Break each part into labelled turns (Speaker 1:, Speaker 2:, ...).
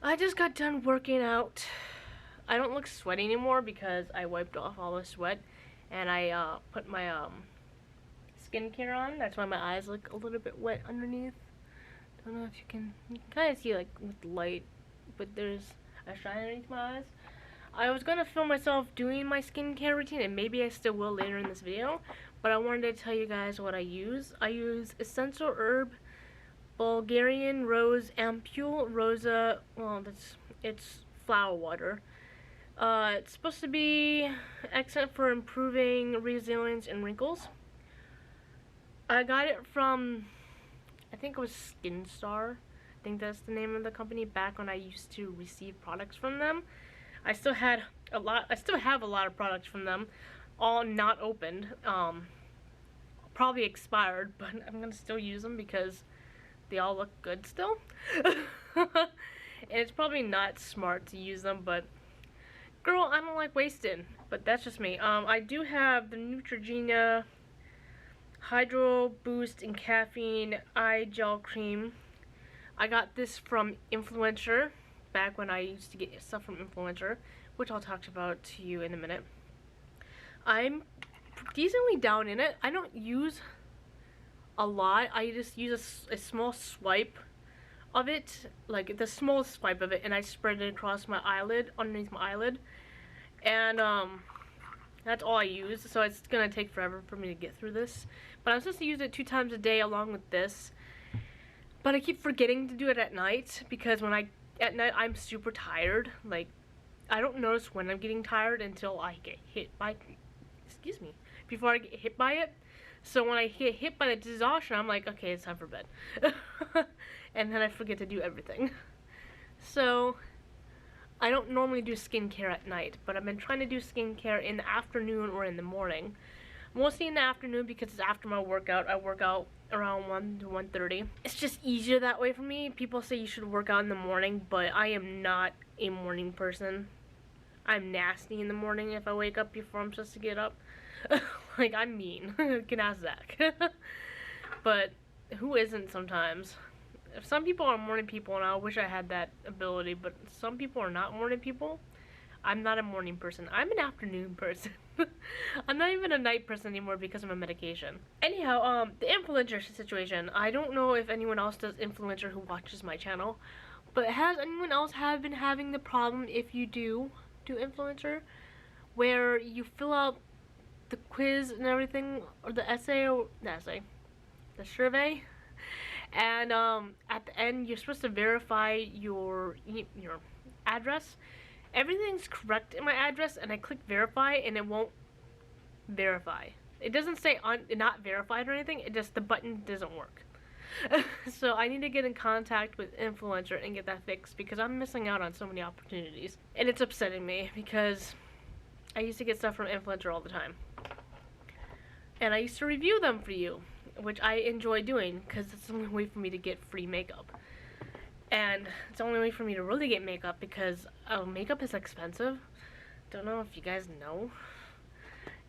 Speaker 1: I just got done working out. I don't look sweaty anymore because I wiped off all the sweat and I put my skincare on. That's why my eyes look a little bit wet underneath. Don't know if you can kind of see like with light, but there's a shine underneath my eyes. I was gonna film myself doing my skincare routine, and maybe I still will later in this video, but I wanted to tell you guys what I use. I use Essential Herb Bulgarian Rose Ampule Rosa. Well, it's flower water. It's supposed to be excellent for improving resilience and wrinkles. I got it from, I think it was Skin Star. I think that's the name of the company, back when I used to receive products from them. I still have a lot of products from them, all not opened. Probably expired, but I'm gonna still use them because they all look good still. And it's probably not smart to use them, but girl, I don't like wasting. But that's just me. I do have the Neutrogena Hydro Boost and Caffeine Eye Gel Cream. I got this from Influencer, back when I used to get stuff from Influencer, which I'll talk about to you in a minute. I'm decently down in it. I don't use a lot. I just use a small swipe of it, like the smallest swipe of it, and I spread it across my eyelid, underneath my eyelid, and that's all I use. So it's gonna take forever for me to get through this, but I'm supposed to use it 2 times a day along with this, but I keep forgetting to do it at night because at night I'm super tired. Like, I don't notice when I'm getting tired until I get hit by, before I get hit by it. So when I get hit by the exhaustion, I'm like, okay, it's time for bed. And then I forget to do everything. So I don't normally do skincare at night, but I've been trying to do skincare in the afternoon or in the morning. Mostly in the afternoon because it's after my workout. I work out around 1 to 1:30. It's just easier that way for me. People say you should work out in the morning, but I am not a morning person. I'm nasty in the morning if I wake up before I'm supposed to get up. Like, I'm mean. You can ask Zach. But who isn't sometimes? Some people are morning people, and I wish I had that ability, but some people are not morning people. I'm not a morning person. I'm an afternoon person. I'm not even a night person anymore because of my medication. Anyhow, the influencer situation. I don't know if anyone else does influencer who watches my channel, but has anyone else been having the problem, if you do influencer, where you fill out the quiz and everything, or the survey, and at the end you're supposed to verify your address. Everything's correct in my address, and I click verify and it won't verify. It doesn't say not verified or anything, it just, the button doesn't work. So I need to get in contact with Influencer and get that fixed because I'm missing out on so many opportunities. And it's upsetting me because I used to get stuff from Influencer all the time. And I used to review them for you, which I enjoy doing because it's the only way for me to get free makeup. And it's the only way for me to really get makeup because makeup is expensive. Don't know if you guys know.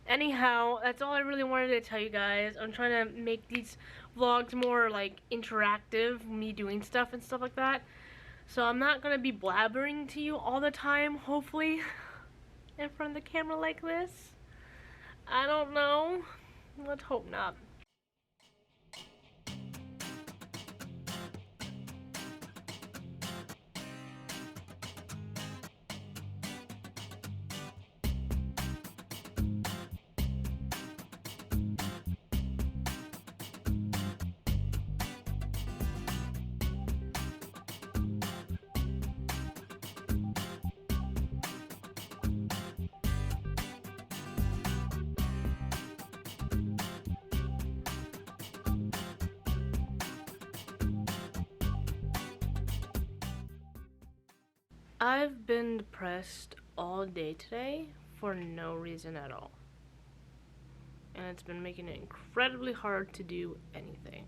Speaker 1: Anyhow, that's all I really wanted to tell you guys. I'm trying to make these vlogs more like interactive, me doing stuff and stuff like that. So I'm not gonna be blabbering to you all the time, hopefully, in front of the camera like this. I don't know. Let's hope not. I've been depressed all day today for no reason at all. And it's been making it incredibly hard to do anything.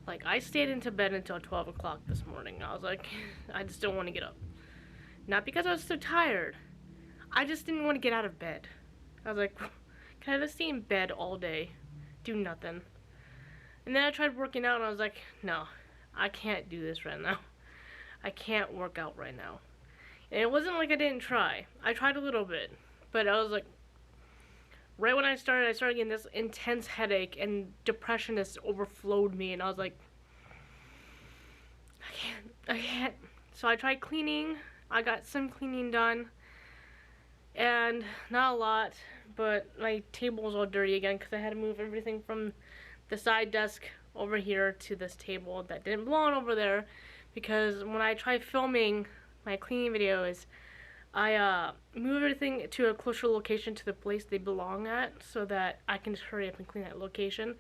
Speaker 1: Like, I stayed into bed until 12 o'clock this morning. I was like, I just don't want to get up. Not because I was so tired. I just didn't want to get out of bed. I was like, can I just stay in bed all day, do nothing? And then I tried working out and I was like, no, I can't do this right now. I can't work out right now. And it wasn't like I didn't try. I tried a little bit, but I was like, right when I started getting this intense headache and depression just overflowed me, and I was like, I can't. So I tried cleaning. I got some cleaning done, and not a lot, but my table was all dirty again because I had to move everything from the side desk over here to this table that didn't belong over there, because when I tried filming my cleaning videos, I move everything to a closer location to the place they belong at so that I can just hurry up and clean that location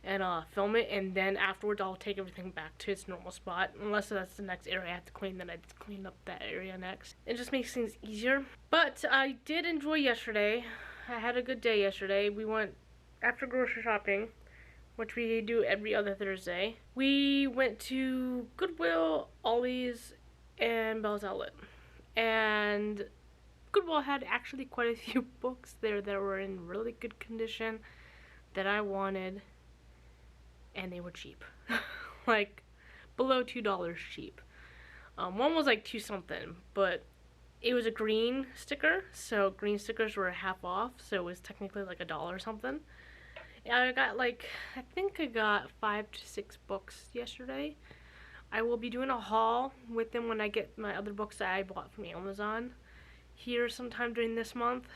Speaker 1: and film it, and then afterwards I'll take everything back to its normal spot. Unless that's the next area I have to clean, then I just clean up that area next. It just makes things easier. But I did enjoy yesterday. I had a good day yesterday. We went, after grocery shopping, which we do every other Thursday, we went to Goodwill, Ollie's, and Bell's Outlet. And Goodwill had actually quite a few books there that were in really good condition that I wanted, and they were cheap. Like below $2 cheap. One was like 2 something, but it was a green sticker, so green stickers were half off, so it was technically like $1 or something. And I got like, I think I got 5 to 6 books yesterday. I will be doing a haul with them when I get my other books that I bought from Amazon here sometime during this month.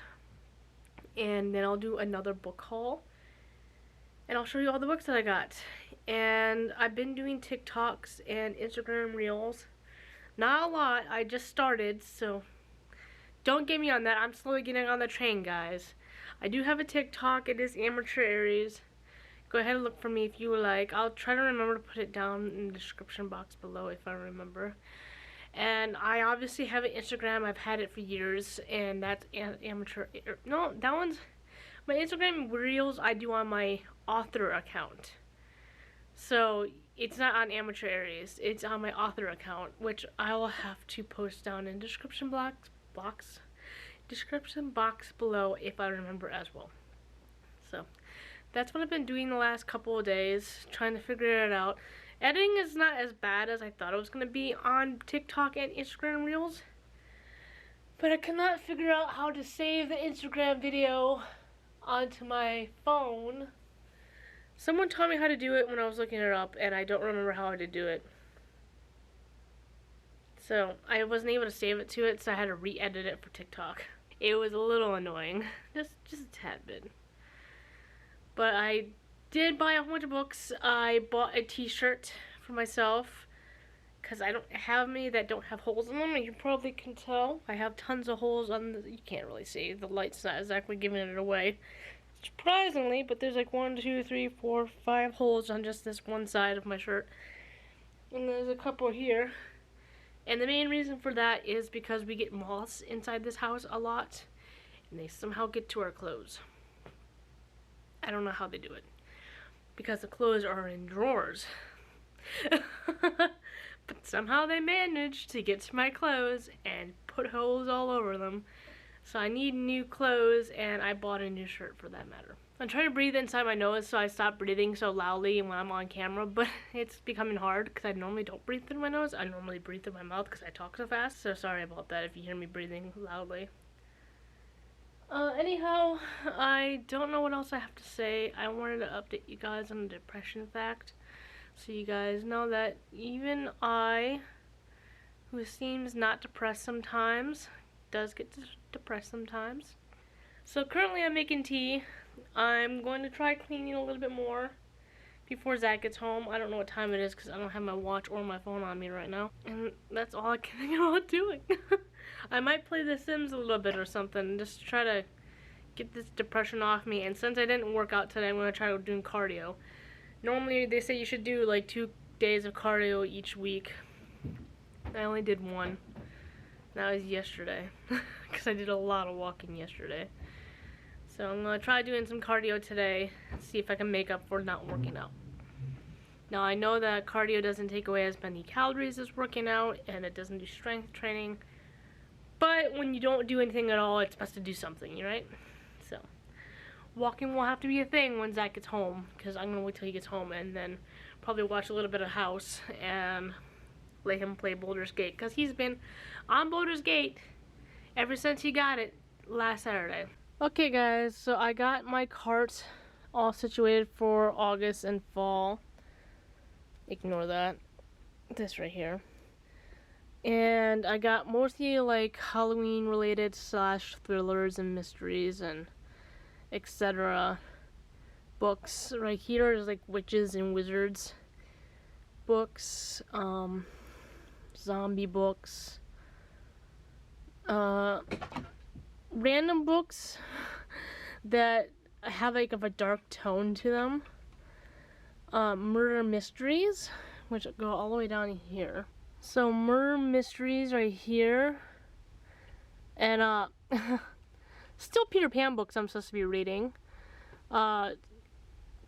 Speaker 1: And then I'll do another book haul. And I'll show you all the books that I got. And I've been doing TikToks and Instagram Reels. Not a lot, I just started, so don't get me on that. I'm slowly getting on the train, guys. I do have a TikTok, it is Amateur Aries. Go ahead and look for me if you would like. I'll try to remember to put it down in the description box below if I remember. And I obviously have an Instagram. I've had it for years, and that's Amateur. No, that one's my Instagram Reels. I do on my author account, so it's not on Amateur Aries. It's on my author account, which I will have to post down in description box below if I remember as well. So that's what I've been doing the last couple of days, trying to figure it out. Editing is not as bad as I thought it was going to be on TikTok and Instagram Reels, but I cannot figure out how to save the Instagram video onto my phone. Someone taught me how to do it when I was looking it up, and I don't remember how to do it. So I wasn't able to save it to it, so I had to re-edit it for TikTok. It was a little annoying, just a tad bit. But I did buy a whole bunch of books. I bought a t-shirt for myself because I don't have many that don't have holes in them, and you probably can tell. I have tons of holes on the, you can't really see, the light's not exactly giving it away. Surprisingly, but there's like 1, 2, 3, 4, 5 holes on just this one side of my shirt. And there's a couple here. And the main reason for that is because we get moths inside this house a lot, and they somehow get to our clothes. I don't know how they do it, because the clothes are in drawers. But somehow they manage to get to my clothes and put holes all over them. So I need new clothes, and I bought a new shirt for that matter. I'm trying to breathe inside my nose, so I stop breathing so loudly when I'm on camera, but it's becoming hard because I normally don't breathe through my nose. I normally breathe through my mouth because I talk so fast, so sorry about that if you hear me breathing loudly. Anyhow, I don't know what else I have to say. I wanted to update you guys on the depression fact, so you guys know that even I, who seems not depressed sometimes, does get depressed sometimes. So currently I'm making tea. I'm going to try cleaning a little bit more before Zach gets home. I don't know what time it is because I don't have my watch or my phone on me right now. And that's all I can think about doing. I might play The Sims a little bit or something just to try to get this depression off me. And since I didn't work out today, I'm going to try doing cardio. Normally they say you should do like 2 days of cardio each week. I only did 1. That was yesterday because I did a lot of walking yesterday. So I'm going to try doing some cardio today, see if I can make up for not working out. Now I know that cardio doesn't take away as many calories as working out, and it doesn't do strength training. But when you don't do anything at all, it's best to do something, right? So walking will have to be a thing when Zach gets home, because I'm going to wait till he gets home and then probably watch a little bit of House and let him play Baldur's Gate, because he's been on Baldur's Gate ever since he got it last Saturday. Okay guys, so I got my cart all situated for August and fall. Ignore that. This right here. And I got mostly like Halloween related / thrillers and mysteries and etc. books. Right here is like witches and wizards books, zombie books, random books that have like a dark tone to them, murder mysteries, which go all the way down here. So murder mysteries right here, and still Peter Pan books I'm supposed to be reading.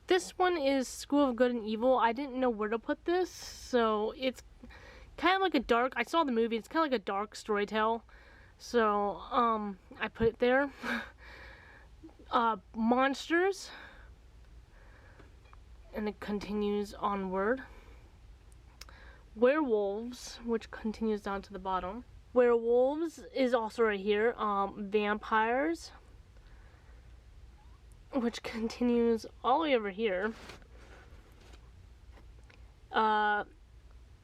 Speaker 1: This one is School of Good and Evil. I didn't know where to put this, so it's kind of like a dark, I saw the movie, it's kind of like a dark story tale. So, I put it there. Monsters. And it continues onward. Werewolves, which continues down to the bottom. Werewolves is also right here. Vampires, which continues all the way over here.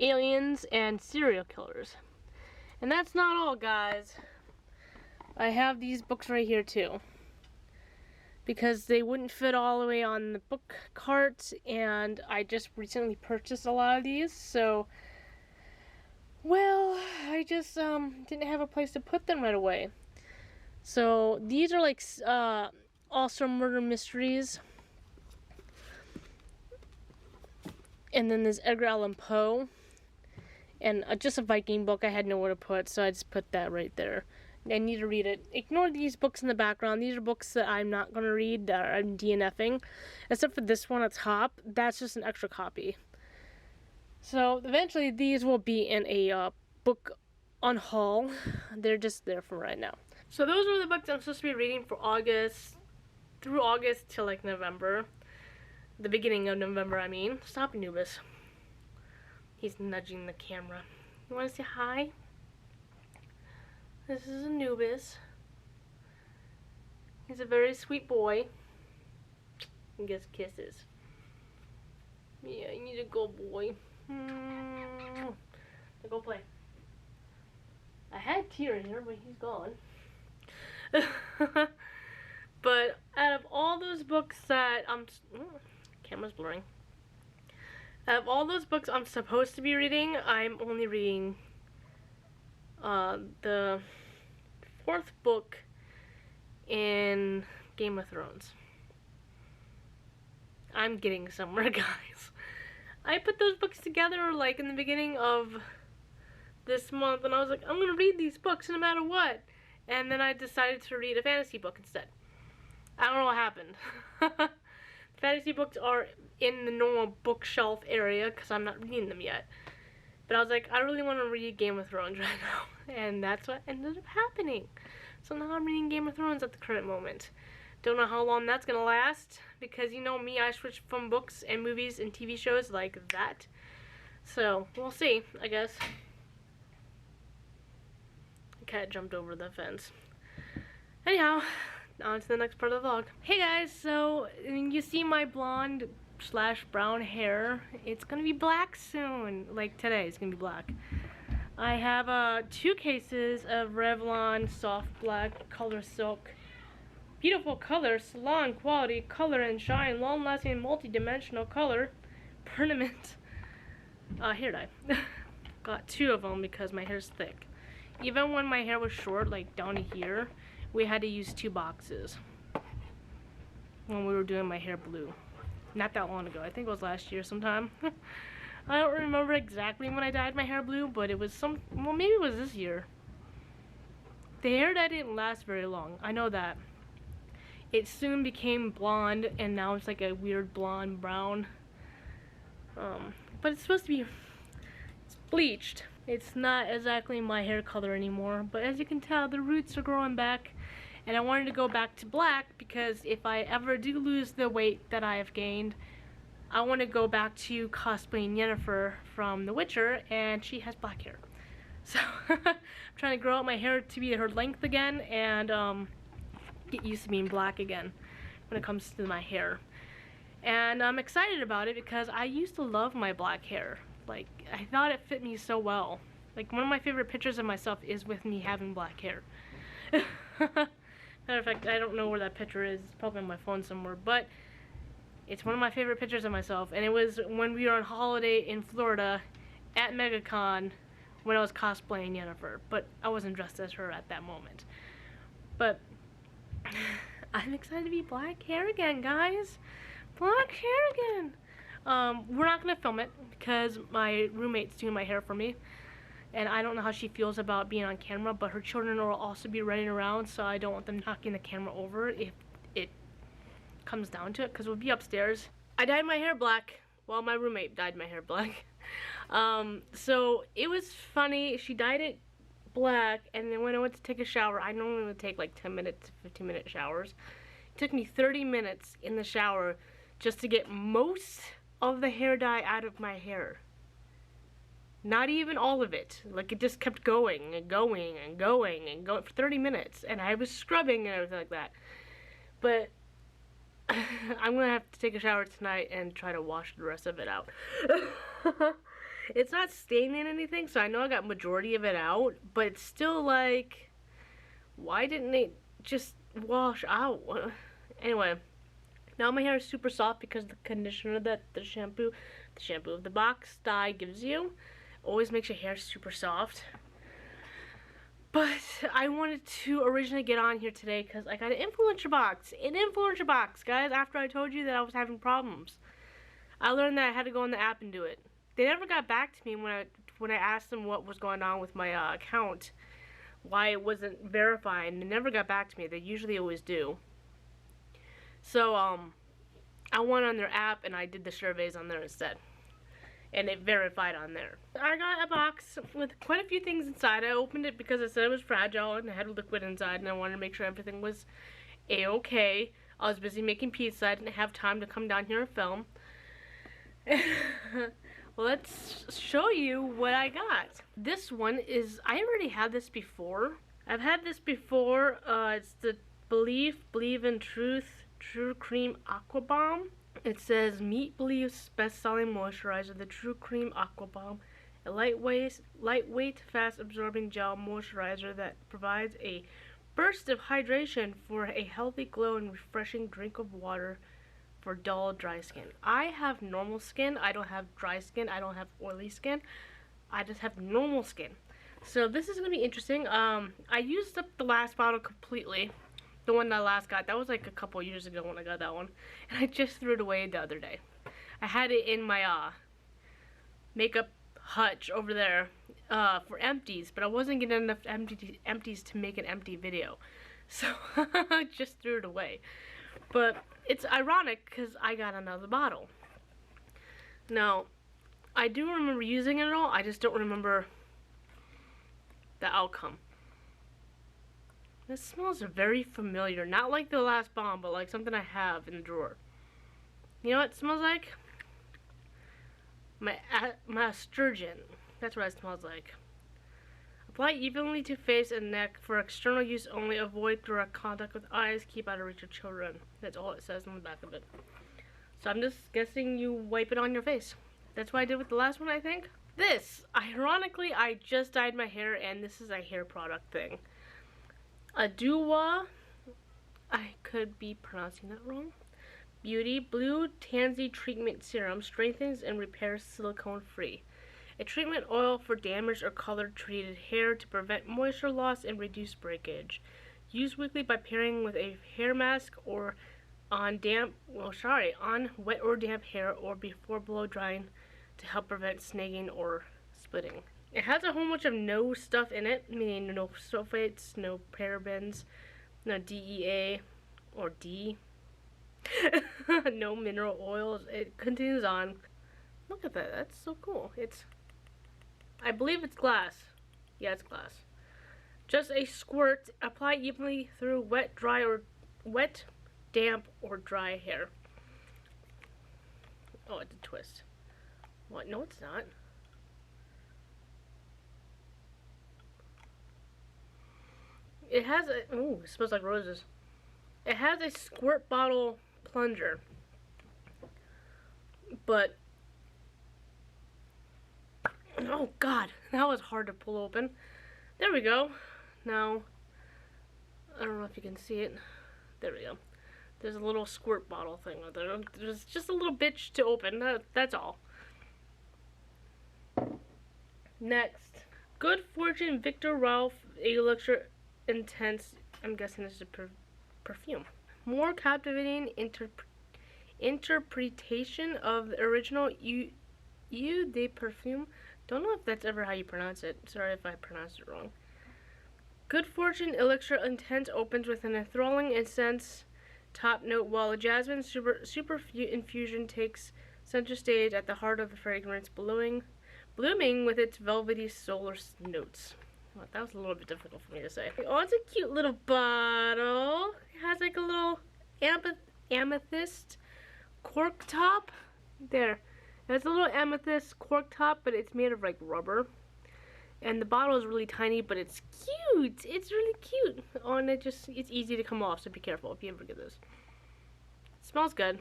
Speaker 1: Aliens and serial killers. And that's not all, guys. I have these books right here too, because they wouldn't fit all the way on the book cart, and I just recently purchased a lot of these, so well, I just didn't have a place to put them right away. So these are like also murder mysteries, and then there's Edgar Allan Poe, and just a Viking book I had nowhere to put, so I just put that right there. I need to read it. Ignore these books in the background. These are books that I'm not going to read, that I'm DNFing. Except for this one at top. That's just an extra copy. So eventually these will be in a book on haul. They're just there for right now. So those are the books I'm supposed to be reading for August, through August till like November. The beginning of November, I mean. Stop, Anubis. He's nudging the camera. You want to say hi? This is Anubis. He's a very sweet boy. He gets kisses. Yeah, you need a good boy. Now go play. I had Tyr in here, but he's gone. But out of all those books that camera's blurring. Out of all those books I'm supposed to be reading, I'm only reading the 4th book in Game of Thrones. I'm getting somewhere, guys. I put those books together like in the beginning of this month, and I was like, I'm gonna read these books no matter what. And then I decided to read a fantasy book instead. I don't know what happened. Fantasy books are in the normal bookshelf area because I'm not reading them yet. But I was like, I really want to read Game of Thrones right now. And that's what ended up happening. So now I'm reading Game of Thrones at the current moment. Don't know how long that's going to last. Because you know me, I switch from books and movies and TV shows like that. So, we'll see, I guess. The cat jumped over the fence. Anyhow, on to the next part of the vlog. Hey guys, so you see my blonde / brown hair. It's gonna be black soon. Like today, it's gonna be black. I have 2 cases of Revlon soft black color silk. Beautiful color, salon quality, color and shine, long lasting, multi-dimensional color, permanent hair dye. Got 2 of them because my hair's thick. Even when my hair was short, like down to here, we had to use 2 boxes when we were doing my hair blue. Not that long ago. I think it was last year sometime. I don't remember exactly when I dyed my hair blue, but it was well, maybe it was this year. The hair dye didn't last very long. I know that. It soon became blonde, and now it's like a weird blonde brown. But it's supposed to be bleached. It's not exactly my hair color anymore, but as you can tell, the roots are growing back, and I wanted to go back to black because if I ever do lose the weight that I have gained, I want to go back to cosplaying Yennefer from The Witcher, and she has black hair. So I'm trying to grow out my hair to be her length again, and get used to being black again when it comes to my hair. And I'm excited about it because I used to love my black hair. Like, I thought it fit me so well. Like, one of my favorite pictures of myself is with me having black hair. Matter of fact, I don't know where that picture is. It's probably on my phone somewhere, but it's one of my favorite pictures of myself. And it was when we were on holiday in Florida at MegaCon when I was cosplaying Yennefer. But I wasn't dressed as her at that moment. But I'm excited to be black hair again, guys. Black hair again. We're not gonna film it because my roommate's doing my hair for me, and I don't know how she feels about being on camera, but her children will also be running around, so I don't want them knocking the camera over if it comes down to it, because we'll be upstairs. I dyed my hair black. Well, my roommate dyed my hair black. So it was funny. She dyed it black, and then when I went to take a shower, I normally would take like 10 minutes, 15-minute showers. It took me 30 minutes in the shower just to get most of the hair dye out of my hair. Not even all of it. Like, it just kept going and going and going and going for 30 minutes. And I was scrubbing and everything like that. But I'm gonna have to take a shower tonight and try to wash the rest of it out. It's not staining anything, so I know I got majority of it out. But it's still like, why didn't it just wash out? Anyway. Now my hair is super soft because the conditioner that the shampoo of the box dye gives you always makes your hair super soft. But I wanted to originally get on here today because I got an influencer box. An influencer box, guys, after I told you that I was having problems. I learned that I had to go on the app and do it. They never got back to me when I asked them what was going on with my account, why it wasn't verified. They never got back to me. They usually always do. So, I went on their app and I did the surveys on there instead. And it verified on there. I got a box with quite a few things inside. I opened it because it said it was fragile and it had liquid inside, and I wanted to make sure everything was a-okay. I was busy making pizza. I didn't have time to come down here and film. Well, let's show you what I got. This one is, I already had this before. I've had this before. It's the Believe in Truth True Cream Aqua Bomb. It says, meet Believe's best-selling moisturizer, the True Cream Aqua Bomb, a lightweight, fast-absorbing gel moisturizer that provides a burst of hydration for a healthy glow and refreshing drink of water for dull, dry skin. I have normal skin. I don't have dry skin. I don't have oily skin. I just have normal skin. So this is going to be interesting. I used up the last bottle completely. The one that I last got, that was like a couple years ago when I got that one. And I just threw it away the other day. I had it in my makeup hutch over there for empties, but I wasn't getting enough empties to make an empty video. So I just threw it away. But it's ironic because I got another bottle. Now, I do remember using it all, I just don't remember the outcome. This smells very familiar. Not like the last bomb, but like something I have in the drawer. You know what it smells like? My astringent. That's what it smells like. Apply evenly to face and neck for external use only. Avoid direct contact with eyes. Keep out of reach of children. That's all it says on the back of it. So I'm just guessing you wipe it on your face. That's what I did with the last one, I think. This, ironically, I just dyed my hair, and this is a hair product thing. Aduwa, I could be pronouncing that wrong. Beauty Blue Tansy Treatment Serum strengthens and repairs silicone free. A treatment oil for damaged or color treated hair to prevent moisture loss and reduce breakage. Use weekly by pairing with a hair mask or on wet or damp hair or before blow drying to help prevent snagging or splitting. It has a whole bunch of no stuff in it, meaning no sulfates, no parabens, no DEA or D, no mineral oils. It continues on. Look at that, that's so cool. I believe it's glass. Yeah, it's glass. Just a squirt. Apply evenly through wet, damp, or dry hair. Oh, it's a twist. What? No, it's not. It has a, ooh, it smells like roses. It has a squirt bottle plunger. But, oh God, that was hard to pull open. There we go. Now, I don't know if you can see it. There we go. There's a little squirt bottle thing with it. There's just a little bitch to open. That's all. Next, Good Fortune Victor Ralph Elixir Intense. I'm guessing this is a perfume. More captivating interpretation of the original Eau de Perfume. Don't know if that's ever how you pronounce it. Sorry if I pronounced it wrong. Good Fortune Elixir Intense opens with an enthralling incense top note, while a jasmine super infusion takes center stage at the heart of the fragrance, blooming with its velvety solar notes. Well, that was a little bit difficult for me to say. Oh, it's a cute little bottle. It has like a little amethyst cork top. There. It has a little amethyst cork top, but it's made of like rubber. And the bottle is really tiny, but it's cute. It's really cute. Oh, and it's easy to come off, so be careful if you ever get this. It smells good.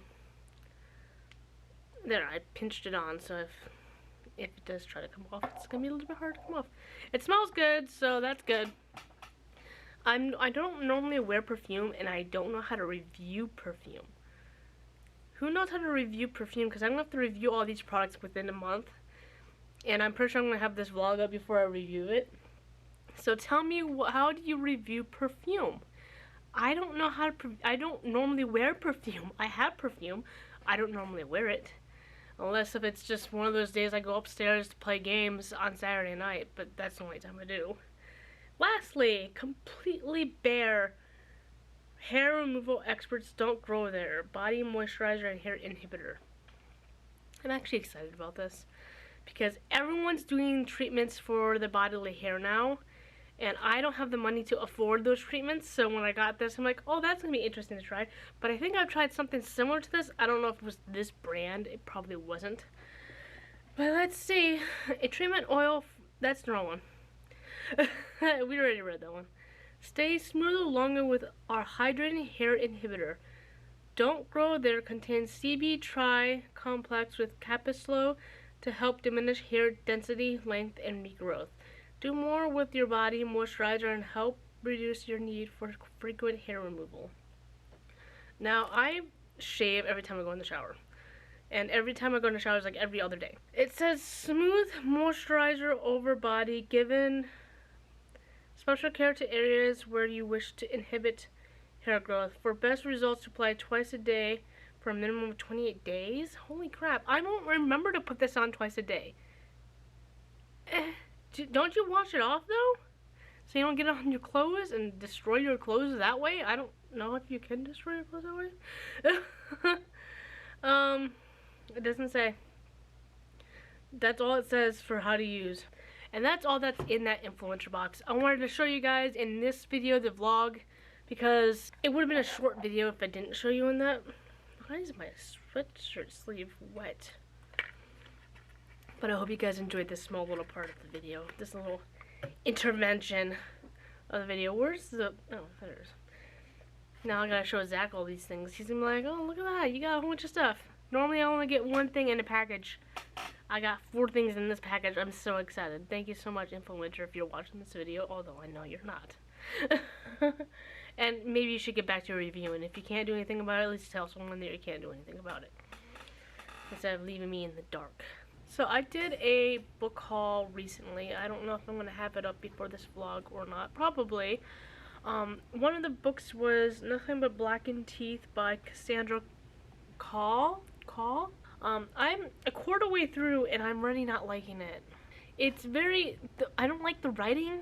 Speaker 1: There, I pinched it on, so if it does try to come off, it's gonna be a little bit hard to come off. It smells good, so that's good. I don't normally wear perfume, and I don't know how to review perfume. Who knows how to review perfume? Because I'm gonna have to review all these products within a month. And I'm pretty sure I'm going to have this vlog up before I review it. So tell me, how do you review perfume? I don't know how to, I don't normally wear perfume. I have perfume. I don't normally wear it. Unless if it's just one of those days I go upstairs to play games on Saturday night. But that's the only time I do. Lastly, completely bare. Hair removal experts don't grow there. Body moisturizer and hair inhibitor. I'm actually excited about this, because everyone's doing treatments for the bodily hair now, and I don't have the money to afford those treatments. So when I got this, I'm like, oh, that's gonna be interesting to try. But I think I've tried something similar to this. I don't know if it was this brand. It probably wasn't. But let's see. A treatment oil, that's the wrong one. We already read that one. Stay smoother longer with our hydrating hair inhibitor. Don't grow there contains CB tri complex with Capslow to help diminish hair density, length, and regrowth. Do more with your body moisturizer and help reduce your need for frequent hair removal. Now, I shave every time I go in the shower. And every time I go in the shower is like every other day. It says smooth moisturizer over body, given special care to areas where you wish to inhibit hair growth. For best results, apply twice a day for a minimum of 28 days? Holy crap. I won't remember to put this on twice a day. Don't you wash it off, though? So you don't get it on your clothes and destroy your clothes that way? I don't know if you can destroy your clothes that way. It doesn't say. That's all it says for how to use. And that's all that's in that influencer box. I wanted to show you guys in this video, the vlog, because it would have been a short video if I didn't show you in that. Why is my sweatshirt sleeve wet? But I hope you guys enjoyed this small little part of the video. This little intervention of the video. Where's the... oh, there it is. Now I gotta show Zach all these things. He's gonna be like, oh, look at that. You got a whole bunch of stuff. Normally I only get one thing in a package. I got 4 things in this package. I'm so excited. Thank you so much, influencer, if you're watching this video. Although I know you're not. And maybe you should get back to reviewing. If you can't do anything about it, at least tell someone that you can't do anything about it, instead of leaving me in the dark. So I did a book haul recently. I don't know if I'm going to have it up before this vlog or not. Probably. One of the books was Nothing But Blackened Teeth by Cassandra Call. I'm a quarter way through and I'm really not liking it. It's very... I don't like the writing.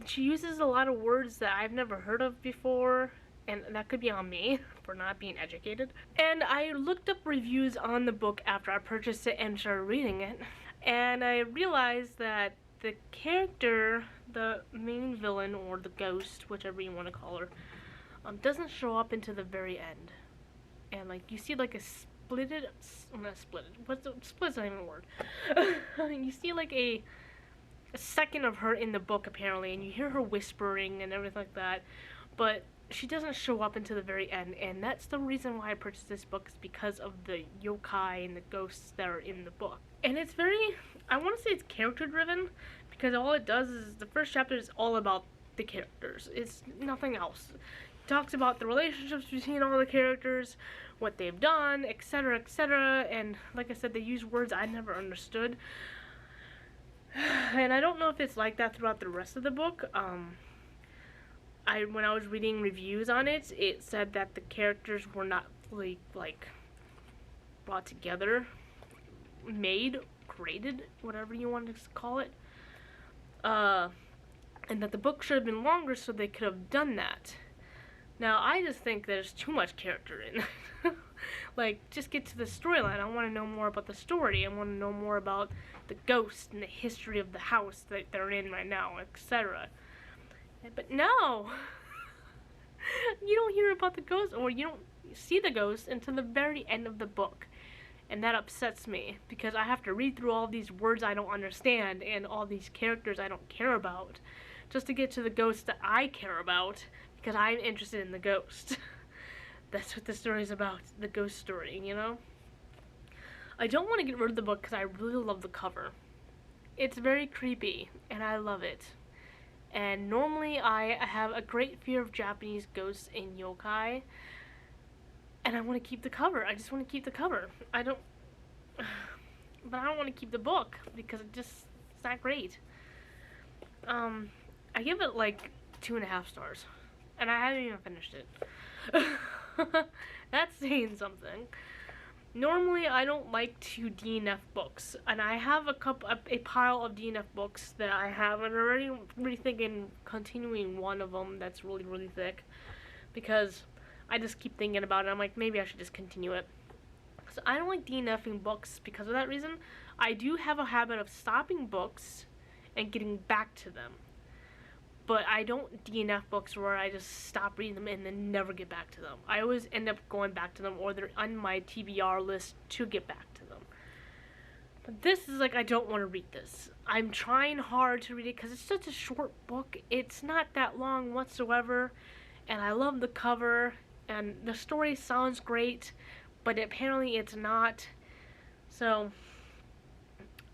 Speaker 1: She uses a lot of words that I've never heard of before, and that could be on me for not being educated. And I looked up reviews on the book after I purchased it and started reading it, and I realized that the character, the main villain or the ghost, whichever you want to call her, doesn't show up until the very end. And like you see like a not split it. Split's not even a word. You see like a second of her in the book apparently, and you hear her whispering and everything like that, but she doesn't show up until the very end, and that's the reason why I purchased this book, is because of the yokai and the ghosts that are in the book. And it's very, I want to say it's character driven, because all it does is, the first chapter is all about the characters. It's nothing else. It talks about the relationships between all the characters, what they've done, etc., etc., and like I said, they use words I never understood. And I don't know if it's like that throughout the rest of the book. When I was reading reviews on it, it said that the characters were not fully, like, brought together, made, created, whatever you want to call it. And that the book should have been longer so they could have done that. Now, I just think there's too much character in. Like, just get to the storyline. I want to know more about the story. I want to know more about the ghost and the history of the house that they're in right now, etc. But no! You don't hear about the ghost, or you don't see the ghost until the very end of the book. And that upsets me, because I have to read through all these words I don't understand, and all these characters I don't care about, just to get to the ghost that I care about, because I'm interested in the ghost. That's what the story is about, the ghost story, you know? I don't want to get rid of the book because I really love the cover. It's very creepy, and I love it. And normally I have a great fear of Japanese ghosts and yokai, and I want to keep the cover. I just want to keep the cover. But I don't want to keep the book because it's not great. I give it like 2.5 stars, and I haven't even finished it. That's saying something. Normally, I don't like to DNF books, and I have a pile of DNF books that I have, and I'm already thinking continuing one of them that's really, really thick, because I just keep thinking about it. I'm like, maybe I should just continue it. So I don't like DNFing books because of that reason. I do have a habit of stopping books and getting back to them, but I don't DNF books where I just stop reading them and then never get back to them. I always end up going back to them, or they're on my TBR list to get back to them. But this is like, I don't want to read this. I'm trying hard to read it because it's such a short book. It's not that long whatsoever, and I love the cover, and the story sounds great, but apparently it's not. So,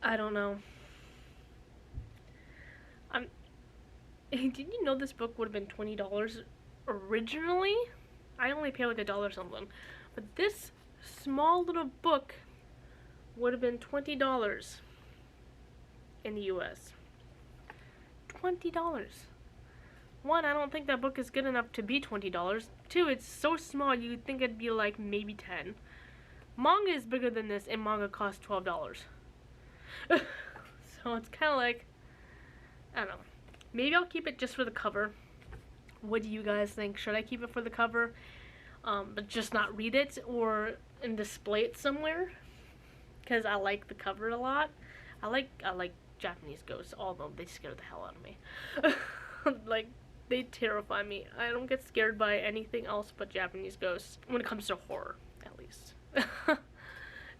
Speaker 1: I don't know. Did you know this book would have been $20 originally? I only paid like $1 something. But this small little book would have been $20 in the US. $20. One, I don't think that book is good enough to be $20. Two, it's so small you'd think it'd be like maybe 10. Manga is bigger than this, and manga costs $12. So it's kind of like, I don't know. Maybe I'll keep it just for the cover. What do you guys think? Should I keep it for the cover, but just not read it, and display it somewhere? Because I like the cover a lot. I like Japanese ghosts, although they scare the hell out of me. Like, they terrify me. I don't get scared by anything else but Japanese ghosts, when it comes to horror, at least. And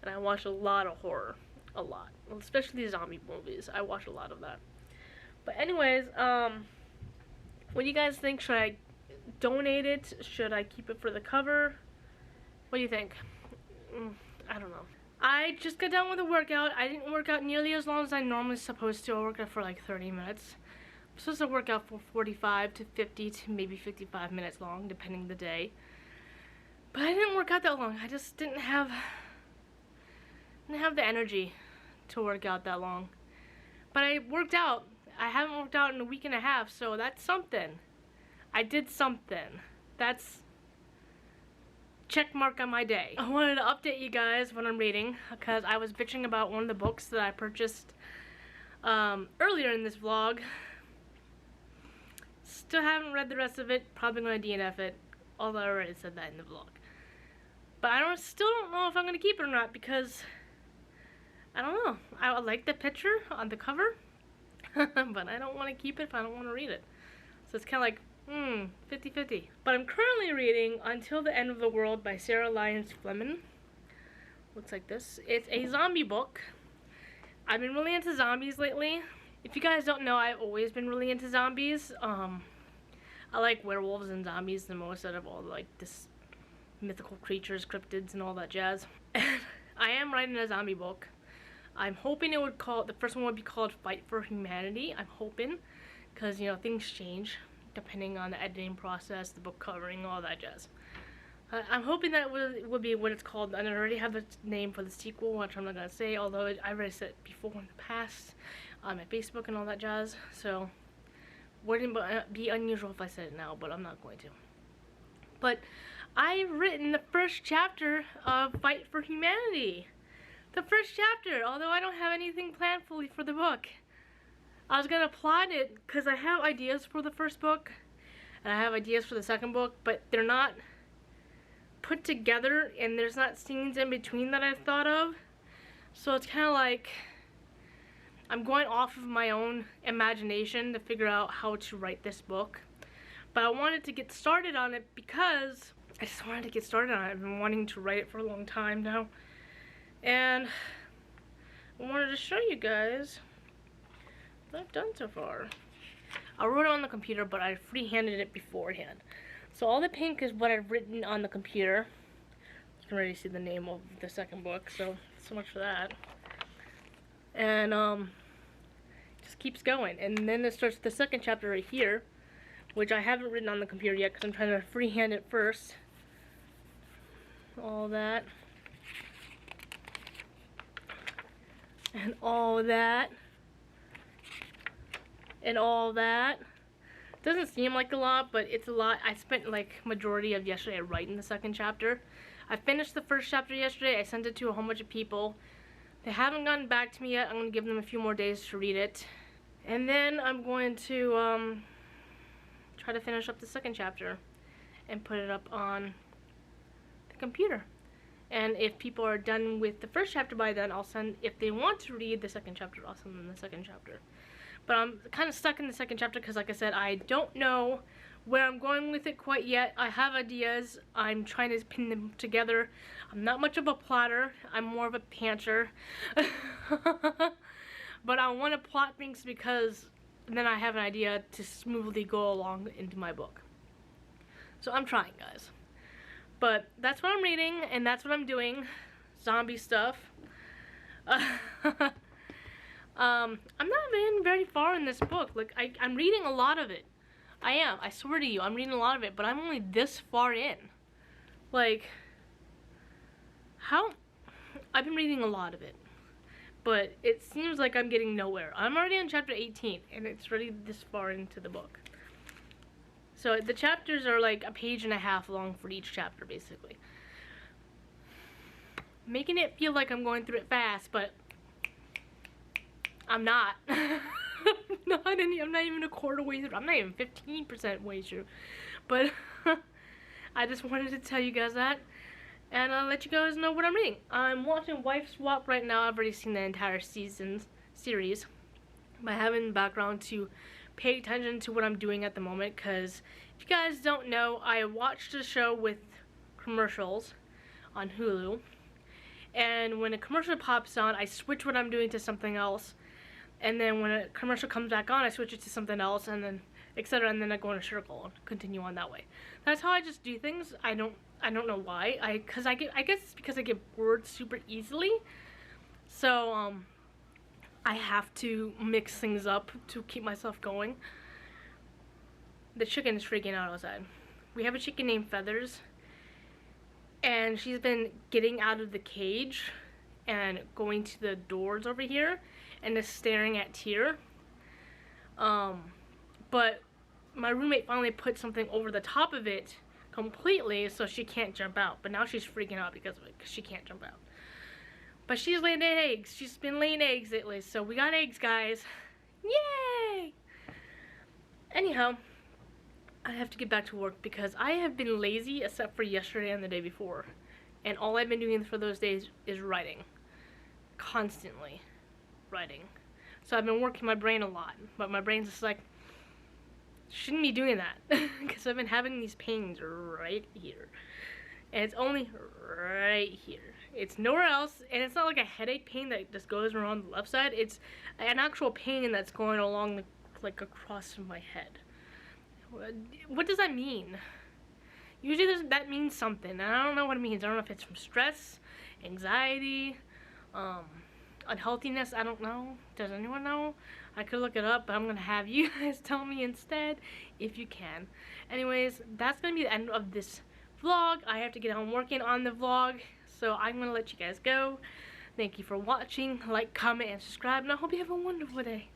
Speaker 1: I watch a lot of horror. A lot. Especially zombie movies. I watch a lot of that. But anyways, what do you guys think? Should I donate it? Should I keep it for the cover? What do you think? I don't know. I just got done with a workout. I didn't work out nearly as long as I normally supposed to. I worked out for like 30 minutes. I'm supposed to work out for 45 to 50 to maybe 55 minutes long, depending the day. But I didn't work out that long. I just didn't have the energy to work out that long. But I worked out. I haven't worked out in a week and a half, so that's something. I did something. That's check mark on my day. I wanted to update you guys what I'm reading, because I was bitching about one of the books that I purchased earlier in this vlog. Still haven't read the rest of it. Probably going to DNF it, although I already said that in the vlog. But I still don't know if I'm going to keep it or not, because I don't know. I like the picture on the cover. But I don't want to keep it if I don't want to read it. So it's kind of like, 50-50. But I'm currently reading Until the End of the World by Sarah Lyons Fleming. Looks like this. It's a zombie book. I've been really into zombies lately. If you guys don't know, I've always been really into zombies. I like werewolves and zombies the most out of all like this mythical creatures, cryptids, and all that jazz. And I am writing a zombie book. I'm hoping it would the first one would be called Fight for Humanity. I'm hoping, because you know things change depending on the editing process, the book covering, all that jazz. I'm hoping that would be what it's called, and I already have a name for the sequel, which I'm not gonna say, although I already said it before in the past on my Facebook and all that jazz. So wouldn't be unusual if I said it now, but I'm not going to. But I've written the first chapter of Fight for Humanity. The first chapter, although I don't have anything planned fully for the book. I was gonna plot it because I have ideas for the first book and I have ideas for the second book, but they're not put together and there's not scenes in between that I've thought of. So it's kind of like I'm going off of my own imagination to figure out how to write this book. But I wanted to get started on it because I just wanted to get started on it. I've been wanting to write it for a long time now. And I wanted to show you guys what I've done so far. I wrote it on the computer, but I freehanded it beforehand. So all the pink is what I've written on the computer. You can already see the name of the second book, so much for that. And just keeps going. And then it starts the second chapter right here, which I haven't written on the computer yet because I'm trying to freehand it first. All that. And all that. And all that. Doesn't seem like a lot, but it's a lot. I spent like majority of yesterday writing the second chapter. I finished the first chapter yesterday. I sent it to a whole bunch of people. They haven't gotten back to me yet. I'm going to give them a few more days to read it. And then I'm going to try to finish up the second chapter and put it up on the computer. And if people are done with the first chapter by then, I'll send, if they want to read the second chapter, I'll send them the second chapter. But I'm kind of stuck in the second chapter because, like I said, I don't know where I'm going with it quite yet. I have ideas. I'm trying to pin them together. I'm not much of a plotter. I'm more of a pantser. But I want to plot things because then I have an idea to smoothly go along into my book. So I'm trying, guys. But that's what I'm reading, and that's what I'm doing. Zombie stuff. I'm not even very far in this book. Like, I'm reading a lot of it. I am. I swear to you, I'm reading a lot of it, but I'm only this far in. Like, how? I've been reading a lot of it, but it seems like I'm getting nowhere. I'm already on chapter 18, and it's already this far into the book. So the chapters are like a page and a half long for each chapter, basically. Making it feel like I'm going through it fast, but I'm not. I'm not even a quarter way through. I'm not even 15% way through. But I just wanted to tell you guys that. And I'll let you guys know what I'm reading. I'm watching Wife Swap right now. I've already seen the entire series. But I have it in the background to pay attention to what I'm doing at the moment. Because if you guys don't know, I watched a show with commercials on Hulu. And when a commercial pops on, I switch what I'm doing to something else. And then when a commercial comes back on, I switch it to something else, and then etc. And then I go in a circle and continue on that way. That's how I just do things. I don't know why. I guess it's because I get bored super easily. So I have to mix things up to keep myself going. The chicken is freaking out outside. We have a chicken named Feathers, and she's been getting out of the cage and going to the doors over here and just staring at Tyr. But my roommate finally put something over the top of it completely so she can't jump out. But now she's freaking out because of it, because she can't jump out. But she's laying eggs. She's been laying eggs lately, so we got eggs, guys. Yay! Anyhow, I have to get back to work because I have been lazy except for yesterday and the day before. And all I've been doing for those days is writing. Constantly writing. So I've been working my brain a lot, but my brain's just like, shouldn't be doing that because I've been having these pains right here. and it's only right here. It's nowhere else, and it's not like a headache pain that just goes around the left side. It's an actual pain that's going along like across my head. What does that mean? Usually that means something, and I don't know what it means. I don't know if it's from stress, anxiety, unhealthiness. I don't know. Does anyone know? I could look it up, but I'm gonna have you guys tell me instead if you can. Anyways, that's gonna be the end of this vlog. I have to get on working on the vlog, so I'm gonna let you guys go. Thank you for watching. Like, comment, and subscribe, and I hope you have a wonderful day.